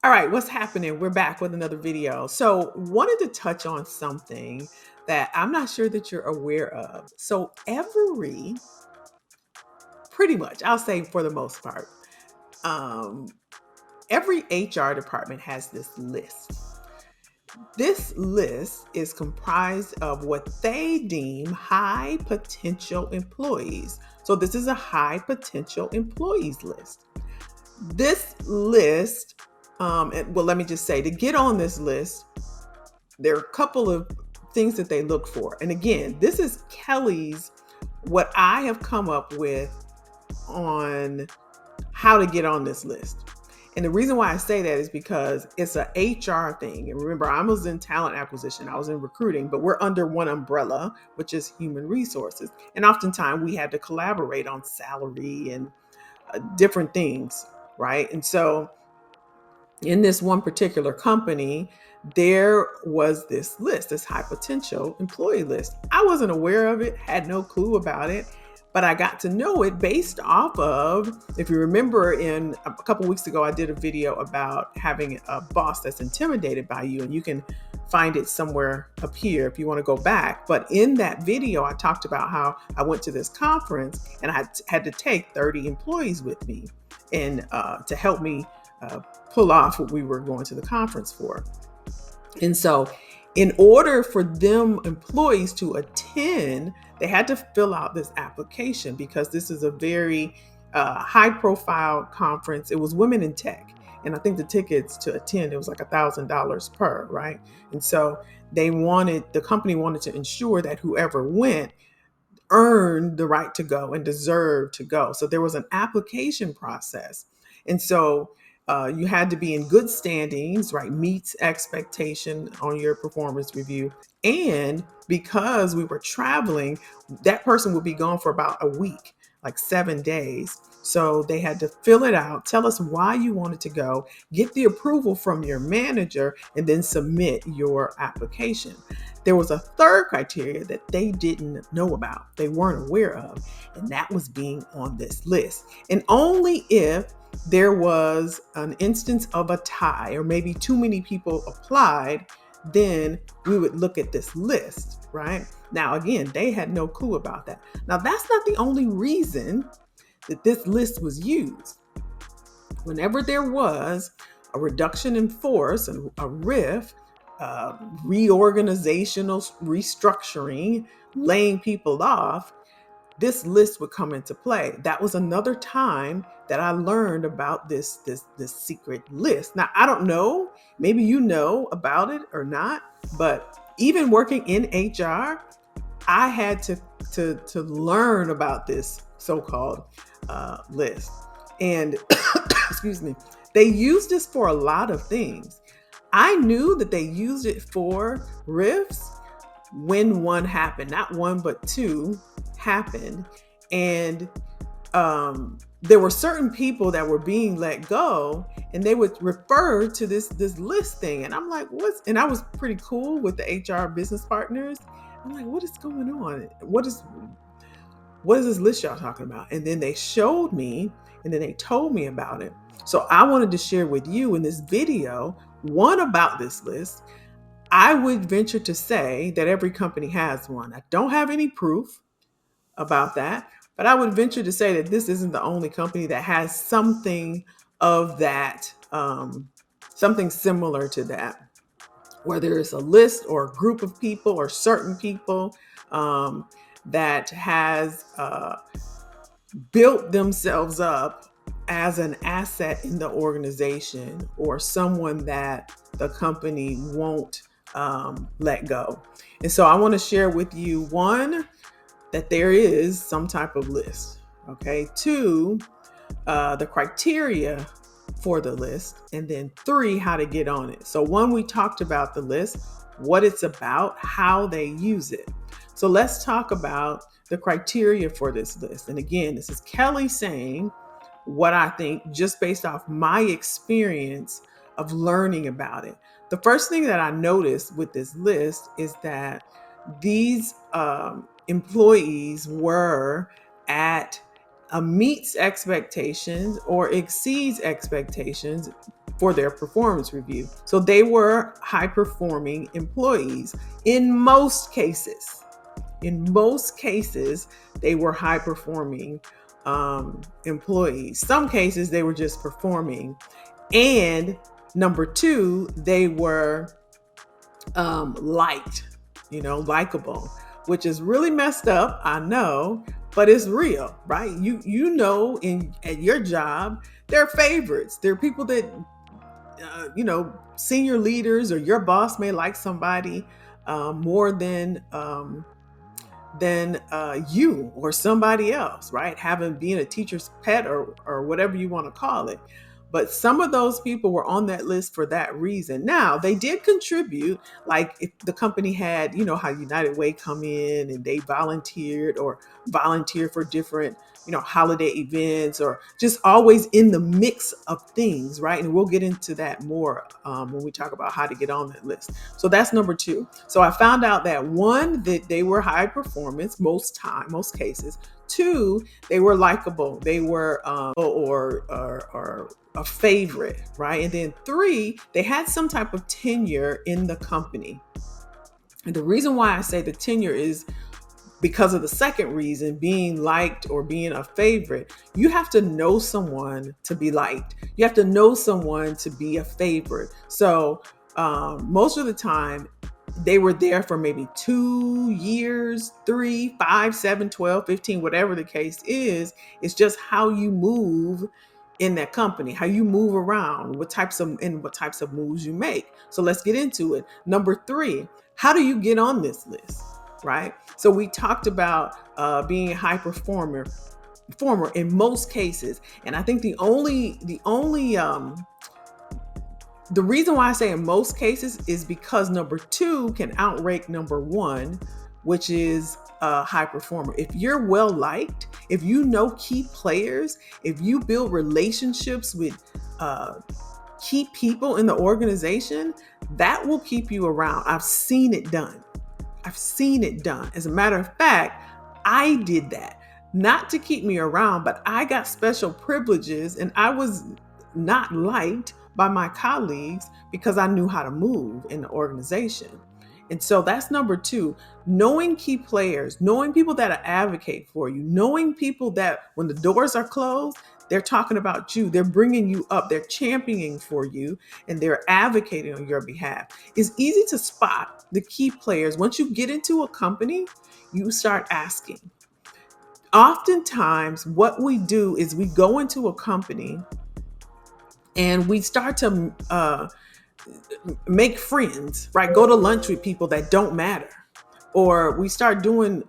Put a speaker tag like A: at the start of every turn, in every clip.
A: All right, what's happening? We're back with another video. So, wanted to touch on something that I'm not sure that you're aware of. So, pretty much, I'll say for the most part, um, every HR department has this list. This list is comprised of what they deem high potential employees. So, this is a high potential employees list. This list, let me just say, to get on this list, there are a couple of things that they look for. And again, this is Kelly's, what I have come up with on how to get on this list. And the reason why I say that is because it's an HR thing. And remember, I was in talent acquisition, I was in recruiting, but we're under one umbrella, which is human resources. And oftentimes we had to collaborate on salary and different things, right? And so in this one particular company, there was this list, this high potential employee list. I wasn't aware of it, had no clue about it, but I got to know it based off of, if you remember, in a couple weeks ago, I did a video about having a boss that's intimidated by you, and you can find it somewhere up here if you want to go back. But in that video, I talked about how I went to this conference and I had to take 30 employees with me and to help me pull off what we were going to the conference for. And so, in order for them employees to attend, they had to fill out this application because this is a very high profile conference. It was women in tech. And I think the tickets to attend, it was like $1,000 per, right? And so the company wanted to ensure that whoever went earned the right to go and deserved to go. So there was an application process. And so you had to be in good standings, right? Meets expectation on your performance review. And because we were traveling, that person would be gone for about a week, like 7 days. So they had to fill it out, tell us why you wanted to go, get the approval from your manager, and then submit your application. There was a third criteria that they didn't know about, they weren't aware of, and that was being on this list. And only if there was an instance of a tie or maybe too many people applied, then we would look at this list, right? Now, again, they had no clue about that. Now, that's not the only reason that this list was used. Whenever there was a reduction in force, a RIF, reorganizational restructuring, laying people off, this list would come into play. That was another time that I learned about this secret list. Now, I don't know, maybe you know about it or not, but even working in HR, I had to learn about this so-called list. And excuse me, they used this for a lot of things. I knew that they used it for RIFs when one happened, not one, but two happened. And there were certain people that were being let go, and they would refer to this list thing. And I'm like, and I was pretty cool with the HR business partners. I'm like, what is going on? What is this list y'all talking about? And then they showed me, and then they told me about it. So I wanted to share with you in this video, one, about this list. I would venture to say that every company has one. I don't have any proof about that, but I would venture to say that this isn't the only company that has something of that, something similar to that, whether it's a list or a group of people or certain people that has built themselves up as an asset in the organization, or someone that the company won't let go. And so I want to share with you, one, that there is some type of list. Okay. Two, the criteria for the list. And then three, how to get on it. So one, we talked about the list, what it's about, how they use it. So let's talk about the criteria for this list. And again, this is Kelly saying what I think just based off my experience of learning about it. The first thing that I noticed with this list is that these employees were meets expectations or exceeds expectations for their performance review. So they were high performing employees in most cases. In most cases, they were high performing employees. Some cases, they were just performing. And number two, they were liked, likable, which is really messed up, I know, but it's real, right? You know, at your job, they're favorites. They're people that senior leaders or your boss may like somebody more than you or somebody else, right? Being a teacher's pet or whatever you want to call it. But some of those people were on that list for that reason. Now, they did contribute, like if the company had, how United Way come in and they volunteered for different, holiday events, or just always in the mix of things, right? And we'll get into that more when we talk about how to get on that list. So that's number two. So I found out that one, that they were high performance most cases. Two, they were likable. They were or a favorite, right? And then three, they had some type of tenure in the company. And the reason why I say the tenure is because of the second reason, being liked or being a favorite. You have to know someone to be liked. You have to know someone to be a favorite. So most of the time, they were there for maybe 2 years, 3, 5, 7, 12, 15, whatever the case is. It's just how you move in that company, how you move around, what types of moves you make. So let's get into it. Number three, how do you get on this list, right? So we talked about being a high performer in most cases. And I think the reason why I say in most cases is because number two can outrank number one, which is a high performer. If you're well liked, if you know key players, if you build relationships with key people in the organization, that will keep you around. I've seen it done. As a matter of fact, I did that, not to keep me around, but I got special privileges and I was not liked by my colleagues because I knew how to move in the organization. And so that's number two, knowing key players, knowing people that advocate for you, knowing people that when the doors are closed, they're talking about you, they're bringing you up, they're championing for you, and they're advocating on your behalf. It's easy to spot the key players. Once you get into a company, you start asking. Oftentimes, what we do is we go into a company and we start to make friends, right? Go to lunch with people that don't matter. Or we start doing,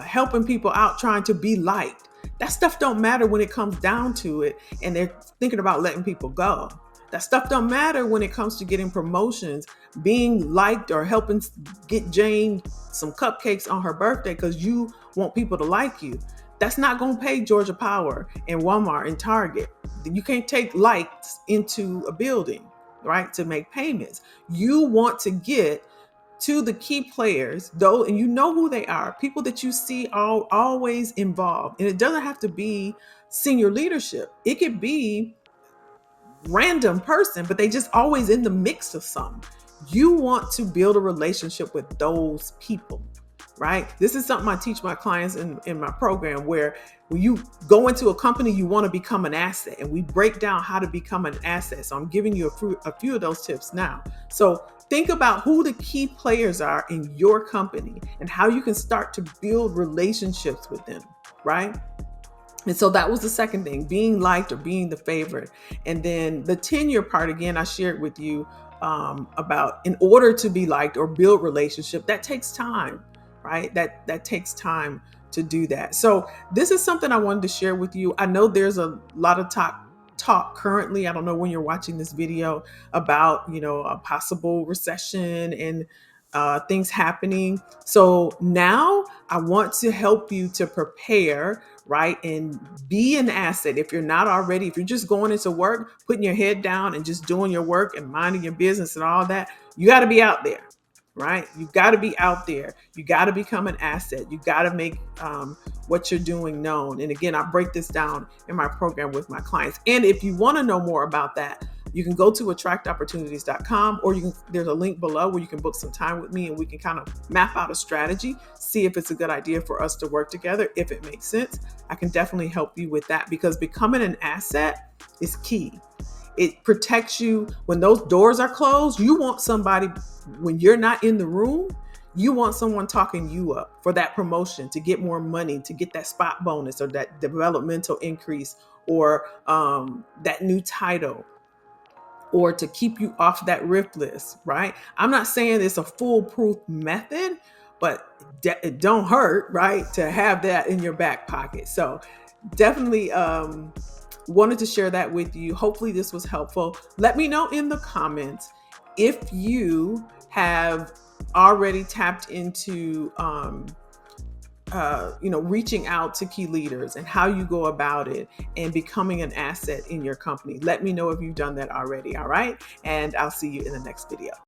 A: helping people out, trying to be liked. That stuff don't matter when it comes down to it. And they're thinking about letting people go. That stuff don't matter when it comes to getting promotions, being liked, or helping get Jane some cupcakes on her birthday because you want people to like you. That's not going to pay Georgia Power and Walmart and Target. You can't take likes into a building, right, to make payments. You want to get to the key players, though, and you know who they are, people that you see always involved. And it doesn't have to be senior leadership. It could be random person, but they just always in the mix of something. You want to build a relationship with those people, right? This is something I teach my clients in my program, where when you go into a company, you want to become an asset, and we break down how to become an asset. So I'm giving you a few of those tips now. So think about who the key players are in your company and how you can start to build relationships with them, right? And so that was the second thing, being liked or being the favorite. And then the tenure part, again, I shared with you about, in order to be liked or build relationship, that takes time, right? That takes time to do that. So this is something I wanted to share with you. I know there's a lot of talk currently, I don't know when you're watching this video, about, a possible recession and things happening. So now I want to help you to prepare, right? And be an asset. If you're not already, if you're just going into work, putting your head down and just doing your work and minding your business and all that, you got to be out there, right? You got to be out there. You got to become an asset. You got to make what you're doing known. And again, I break this down in my program with my clients. And if you want to know more about that, You can go to attractopportunities.com, or there's a link below where you can book some time with me and we can kind of map out a strategy, see if it's a good idea for us to work together. If it makes sense, I can definitely help you with that, because becoming an asset is key. It protects you when those doors are closed. You want somebody, when you're not in the room, you want someone talking you up for that promotion, to get more money, to get that spot bonus or that developmental increase, or that new title, or to keep you off that RIF list, right? I'm not saying it's a foolproof method, but it don't hurt, right, to have that in your back pocket. So definitely wanted to share that with you. Hopefully this was helpful. Let me know in the comments if you have already tapped into reaching out to key leaders and how you go about it and becoming an asset in your company. Let me know if you've done that already. All right. And I'll see you in the next video.